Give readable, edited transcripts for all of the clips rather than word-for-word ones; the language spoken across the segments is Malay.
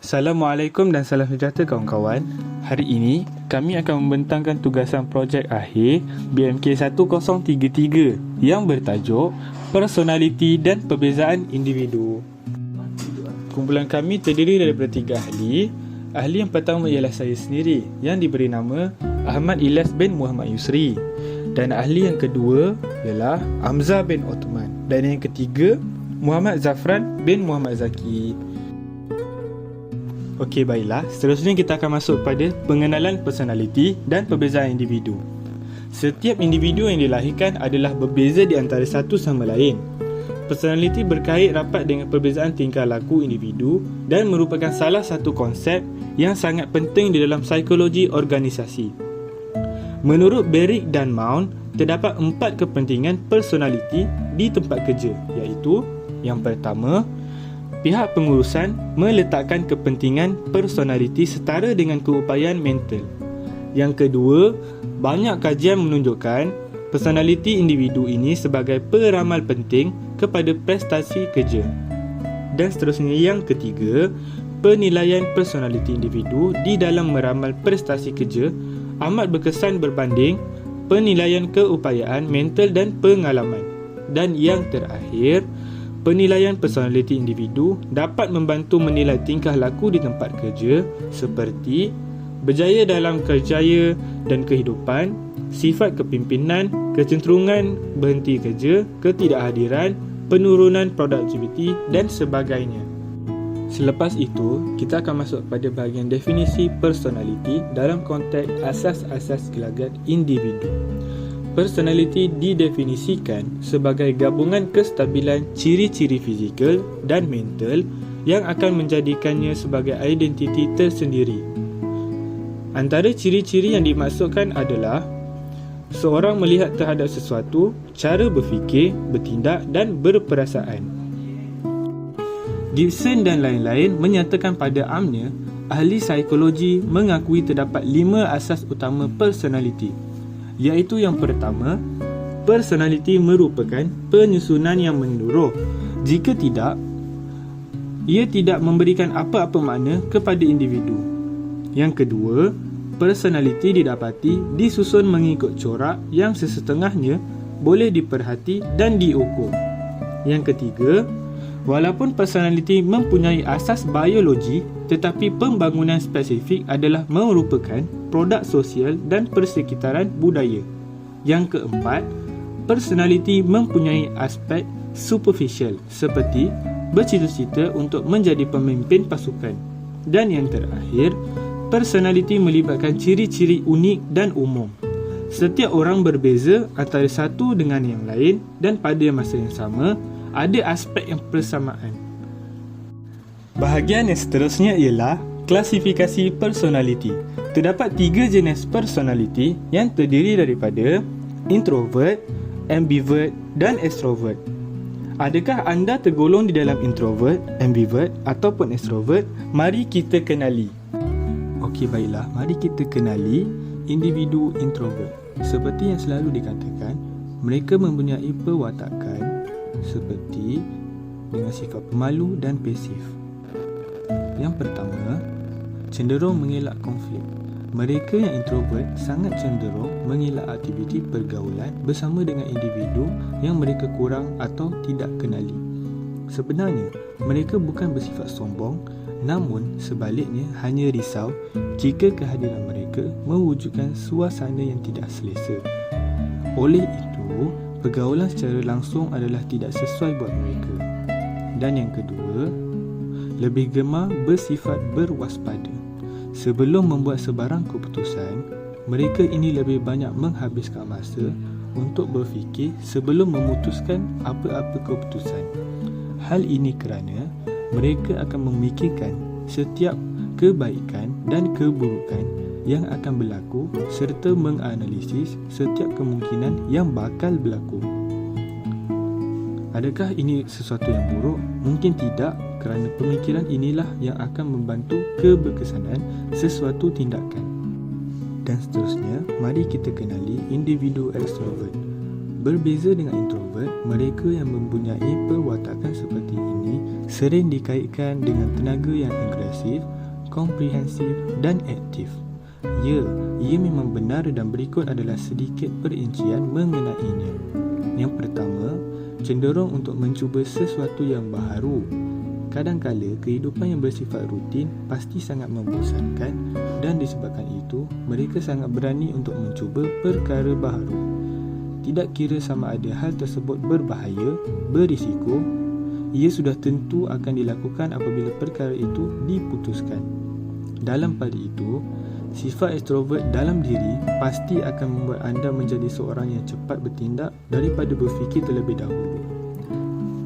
Assalamualaikum dan salam sejahtera kawan-kawan. Hari ini kami akan membentangkan tugasan projek akhir BMK 1033 yang bertajuk Personaliti dan Perbezaan Individu. Kumpulan kami terdiri daripada 3 ahli. Ahli yang pertama ialah saya sendiri yang diberi nama Ahmad Ilyas bin Muhammad Yusri, dan ahli yang kedua ialah Hamzah bin Othman, dan yang ketiga Muhammad Zafran bin Muhammad Zaki. Okey, baiklah. Seterusnya kita akan masuk pada pengenalan personaliti dan perbezaan individu. Setiap individu yang dilahirkan adalah berbeza di antara satu sama lain. Personaliti berkait rapat dengan perbezaan tingkah laku individu dan merupakan salah satu konsep yang sangat penting di dalam psikologi organisasi. Menurut Berwick dan Mount, terdapat 4 kepentingan personaliti di tempat kerja, iaitu yang pertama, pihak pengurusan meletakkan kepentingan personaliti setara dengan keupayaan mental. Yang kedua, banyak kajian menunjukkan personaliti individu ini sebagai peramal penting kepada prestasi kerja. Dan seterusnya yang ketiga, penilaian personaliti individu di dalam meramal prestasi kerja amat berkesan berbanding penilaian keupayaan mental dan pengalaman. Dan yang terakhir, penilaian personaliti individu dapat membantu menilai tingkah laku di tempat kerja seperti berjaya dalam kerjaya dan kehidupan, sifat kepimpinan, kecenderungan berhenti kerja, ketidakhadiran, penurunan produktiviti dan sebagainya. Selepas itu, kita akan masuk pada bahagian definisi personaliti dalam konteks asas-asas gelagat individu. Personaliti didefinisikan sebagai gabungan kestabilan ciri-ciri fizikal dan mental yang akan menjadikannya sebagai identiti tersendiri. Antara ciri-ciri yang dimaksudkan adalah seorang melihat terhadap sesuatu, cara berfikir, bertindak dan berperasaan. Gibson dan lain-lain menyatakan pada amnya, ahli psikologi mengakui terdapat 5 asas utama personaliti, iaitu yang pertama, personaliti merupakan penyusunan yang menyeluruh. Jika tidak, ia tidak memberikan apa-apa makna kepada individu. Yang kedua, personaliti didapati disusun mengikut corak yang sesetengahnya boleh diperhati dan diukur. Yang ketiga, walaupun personaliti mempunyai asas biologi, tetapi pembangunan spesifik adalah merupakan produk sosial dan persekitaran budaya. Yang keempat, personaliti mempunyai aspek superficial seperti bercita-cita untuk menjadi pemimpin pasukan. Dan yang terakhir, personaliti melibatkan ciri-ciri unik dan umum. Setiap orang berbeza antara satu dengan yang lain dan pada masa yang sama, ada aspek yang persamaan. Bahagian yang seterusnya ialah klasifikasi personaliti. Terdapat 3 jenis personaliti yang terdiri daripada introvert, ambivert dan extrovert. Adakah anda tergolong di dalam introvert, ambivert ataupun extrovert? Mari kita kenali. Okey, baiklah, mari kita kenali individu introvert. Seperti yang selalu dikatakan, mereka mempunyai perwatakan seperti dengan sifat pemalu dan pasif. Yang pertama, cenderung mengelak konflik. Mereka yang introvert sangat cenderung mengelak aktiviti pergaulan bersama dengan individu yang mereka kurang atau tidak kenali. Sebenarnya, mereka bukan bersifat sombong, namun sebaliknya hanya risau jika kehadiran mereka mewujudkan suasana yang tidak selesa. Oleh itu, pergaulan secara langsung adalah tidak sesuai buat mereka. Dan yang kedua, lebih gemar bersifat berwaspada. Sebelum membuat sebarang keputusan, mereka ini lebih banyak menghabiskan masa untuk berfikir sebelum memutuskan apa-apa keputusan. Hal ini kerana mereka akan memikirkan setiap kebaikan dan keburukan yang akan berlaku serta menganalisis setiap kemungkinan yang bakal berlaku. Adakah ini sesuatu yang buruk? Mungkin tidak, kerana pemikiran inilah yang akan membantu keberkesanan sesuatu tindakan. Dan seterusnya, mari kita kenali individu extrovert. Berbeza dengan introvert, mereka yang mempunyai perwatakan seperti ini sering dikaitkan dengan tenaga yang agresif, komprehensif dan aktif. Ya, ia memang benar dan berikut adalah sedikit perincian mengenainya. Yang pertama, cenderung untuk mencuba sesuatu yang baharu. Kadang-kala kehidupan yang bersifat rutin pasti sangat membosankan dan disebabkan itu mereka sangat berani untuk mencuba perkara baharu. Tidak kira sama ada hal tersebut berbahaya, berisiko, ia sudah tentu akan dilakukan apabila perkara itu diputuskan. Dalam pada itu, sifat ekstrovert dalam diri pasti akan membuat anda menjadi seorang yang cepat bertindak daripada berfikir terlebih dahulu.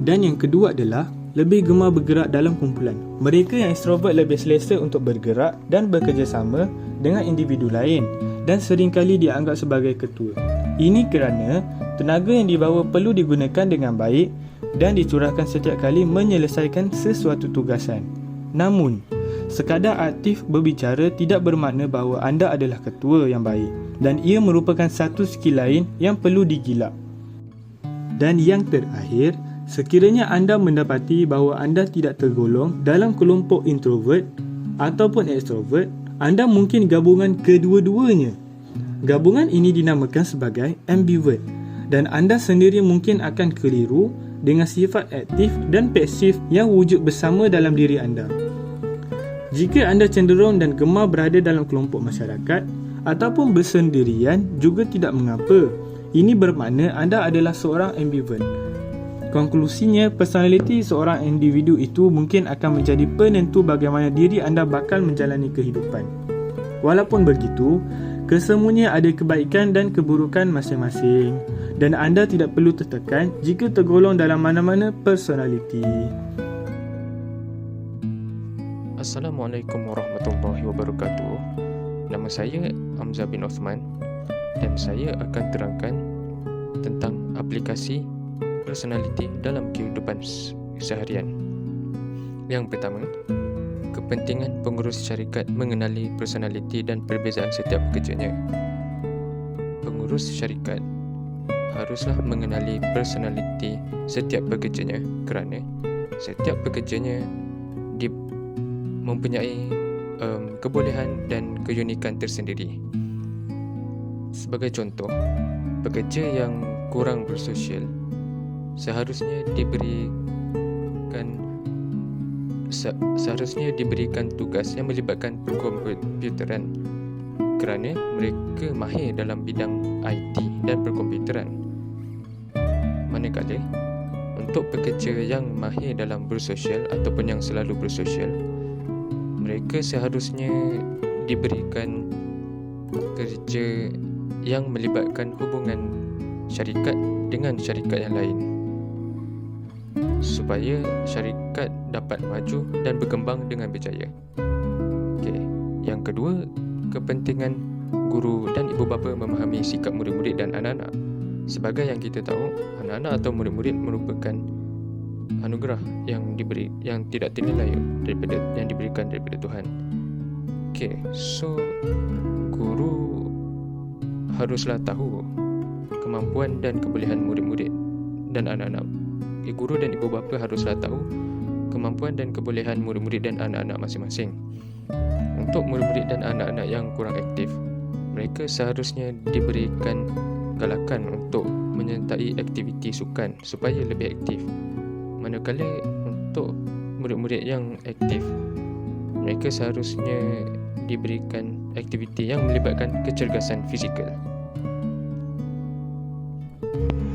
Dan yang kedua adalah lebih gemar bergerak dalam kumpulan. Mereka yang ekstrovert lebih selesa untuk bergerak dan bekerjasama dengan individu lain dan seringkali dianggap sebagai ketua. Ini kerana tenaga yang dibawa perlu digunakan dengan baik dan dicurahkan setiap kali menyelesaikan sesuatu tugasan. Namun, sekadar aktif berbicara tidak bermakna bahawa anda adalah ketua yang baik dan ia merupakan satu skill lain yang perlu digilap. Dan yang terakhir, sekiranya anda mendapati bahawa anda tidak tergolong dalam kelompok introvert ataupun extrovert, anda mungkin gabungan kedua-duanya. Gabungan ini dinamakan sebagai ambivert dan anda sendiri mungkin akan keliru dengan sifat aktif dan pasif yang wujud bersama dalam diri anda. Jika anda cenderung dan gemar berada dalam kelompok masyarakat ataupun bersendirian juga tidak mengapa. Ini bermakna anda adalah seorang ambivert. Konklusinya, personaliti seorang individu itu mungkin akan menjadi penentu bagaimana diri anda bakal menjalani kehidupan. Walaupun begitu, kesemuanya ada kebaikan dan keburukan masing-masing dan anda tidak perlu tertekan jika tergolong dalam mana-mana personaliti. Assalamualaikum warahmatullahi wabarakatuh. Nama saya Hamzah bin Osman dan saya akan terangkan tentang aplikasi personality dalam kehidupan seharian. Yang pertama, kepentingan pengurus syarikat mengenali personality dan perbezaan setiap pekerjanya. Pengurus syarikat haruslah mengenali personality setiap pekerjanya kerana setiap pekerjanya mempunyai kebolehan dan keunikan tersendiri. Sebagai contoh, pekerja yang kurang bersosial seharusnya diberikan tugas yang melibatkan perkomputeran kerana mereka mahir dalam bidang IT dan perkomputeran. Manakala untuk pekerja yang mahir dalam bersosial ataupun yang selalu bersosial, mereka seharusnya diberikan kerja yang melibatkan hubungan syarikat dengan syarikat yang lain supaya syarikat dapat maju dan berkembang dengan berjaya. Okey, yang kedua, kepentingan guru dan ibu bapa memahami sikap murid-murid dan anak-anak. Sebagai yang kita tahu, anak-anak atau murid-murid merupakan anugerah yang tidak ternilai daripada yang diberikan daripada Tuhan. Okey, so guru haruslah tahu kemampuan dan kebolehan murid-murid dan anak-anak. Guru dan ibu bapa haruslah tahu kemampuan dan kebolehan murid-murid dan anak-anak masing-masing. Untuk murid-murid dan anak-anak yang kurang aktif, mereka seharusnya diberikan galakan untuk menyertai aktiviti sukan supaya lebih aktif. Manakala untuk murid-murid yang aktif, mereka seharusnya diberikan aktiviti yang melibatkan kecergasan fizikal.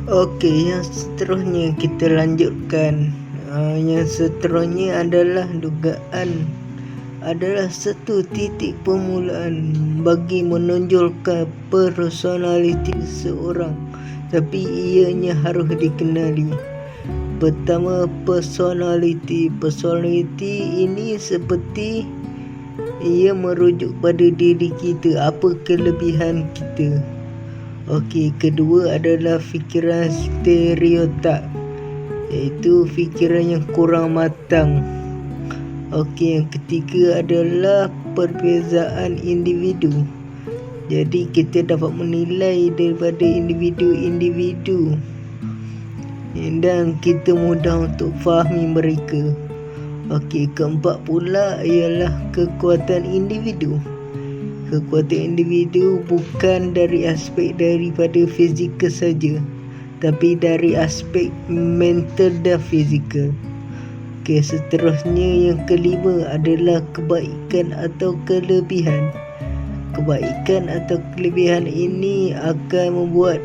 Okey, yang seterusnya kita lanjutkan. Yang seterusnya adalah dugaan adalah satu titik permulaan bagi menonjolkan personaliti seorang, tapi ianya harus dikenali. Pertama, personaliti ini seperti ia merujuk pada diri kita, apa kelebihan kita. Okey, kedua adalah fikiran stereotip, iaitu fikiran yang kurang matang. Okey, yang ketiga adalah perbezaan individu. Jadi kita dapat menilai daripada individu-individu dan kita mudah untuk fahami mereka. Okey, keempat pula ialah kekuatan individu. Kekuatan individu bukan dari aspek daripada fizikal saja, tapi dari aspek mental dan fizikal. Okey, seterusnya yang kelima adalah kebaikan atau kelebihan. Kebaikan atau kelebihan ini akan membuat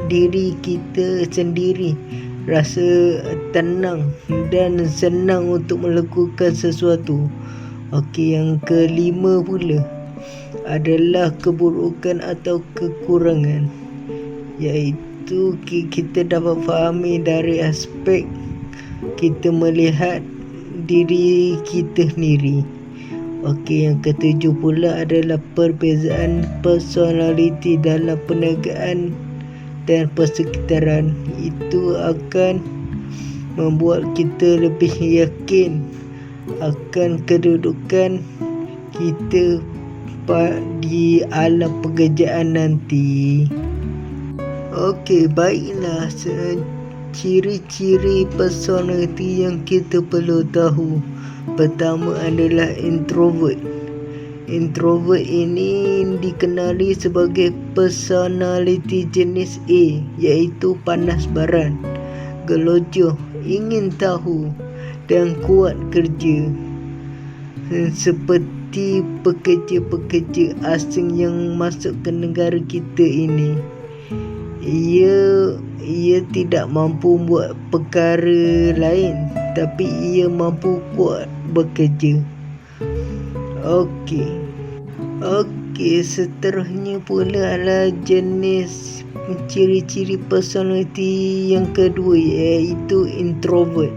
diri kita sendiri rasa tenang dan senang untuk melakukan sesuatu. Okey, yang kelima pula adalah keburukan atau kekurangan, iaitu kita dapat fahami dari aspek kita melihat diri kita sendiri. Okey, yang ketujuh pula adalah perbezaan personaliti dalam perniagaan dan persekitaran. Itu akan membuat kita lebih yakin akan kedudukan kita di alam pekerjaan nanti. Okey, baiklah, ciri-ciri personaliti yang kita perlu tahu. Pertama adalah introvert. Introvert ini dikenali sebagai personaliti jenis A, iaitu panas baran, gelojoh, ingin tahu dan kuat kerja. Seperti pekerja-pekerja asing yang masuk ke negara kita ini, ia tidak mampu buat perkara lain, tapi ia mampu kuat bekerja. Okey, seterusnya pula adalah jenis ciri-ciri personaliti yang kedua, iaitu introvert.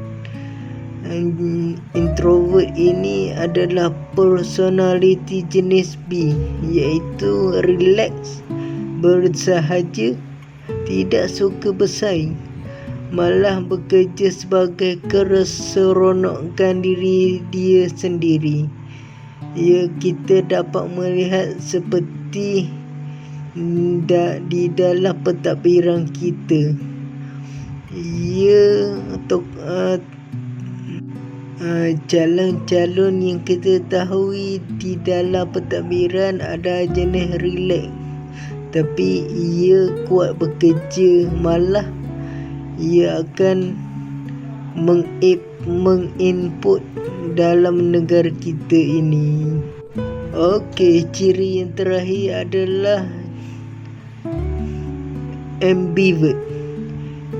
Introvert ini adalah personaliti jenis B, iaitu relax, bersahaja, tidak suka bersaing, malah bekerja sebagai keseronokan diri dia sendiri. Kita dapat melihat seperti di dalam pentadbiran kita. Calon-calon yang kita tahu di dalam pentadbiran ada jenis relax, tapi ia kuat bekerja, malah ia akan menginput dalam negara kita ini. Okey, ciri yang terakhir adalah ambivert.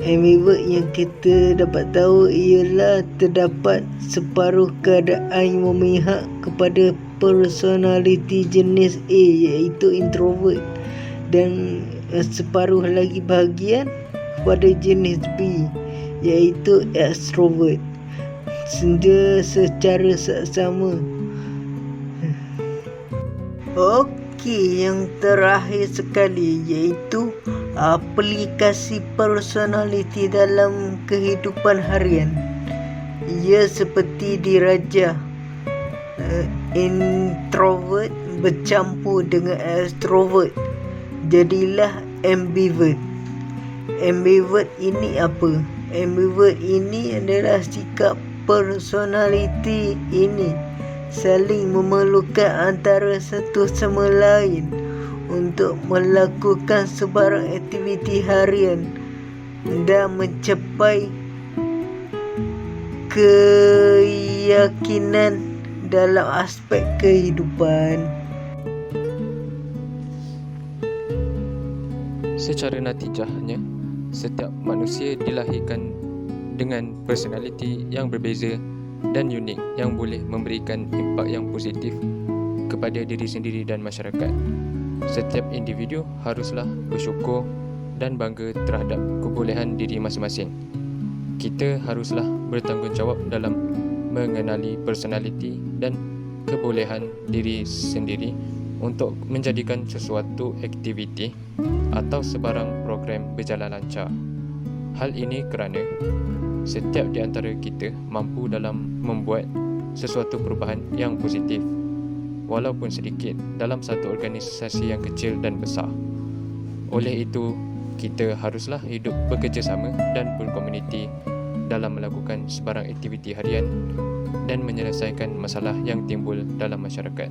Ambivert yang kita dapat tahu ialah terdapat separuh keadaan yang memihak kepada personaliti jenis A, iaitu introvert, dan separuh lagi bahagian pada jenis B, iaitu extrovert. Secara sama. Okey, yang terakhir sekali iaitu aplikasi personaliti dalam kehidupan harian. Ia seperti dirajah. Introvert bercampur dengan extrovert, jadilah ambivert. Ambivert ini apa? Ambivert ini adalah sikap personaliti ini saling memerlukan antara satu sama lain untuk melakukan sebarang aktiviti harian dan mencapai keyakinan dalam aspek kehidupan. Secara natijahnya, setiap manusia dilahirkan dengan personaliti yang berbeza dan unik yang boleh memberikan impak yang positif kepada diri sendiri dan masyarakat. Setiap individu haruslah bersyukur dan bangga terhadap kebolehan diri masing-masing. Kita haruslah bertanggungjawab dalam mengenali personaliti dan kebolehan diri sendiri untuk menjadikan sesuatu aktiviti atau sebarang program berjalan lancar. Hal ini kerana setiap di antara kita mampu dalam membuat sesuatu perubahan yang positif, walaupun sedikit, dalam satu organisasi yang kecil dan besar. Oleh itu, kita haruslah hidup bekerjasama dan berkomuniti dalam melakukan sebarang aktiviti harian dan menyelesaikan masalah yang timbul dalam masyarakat.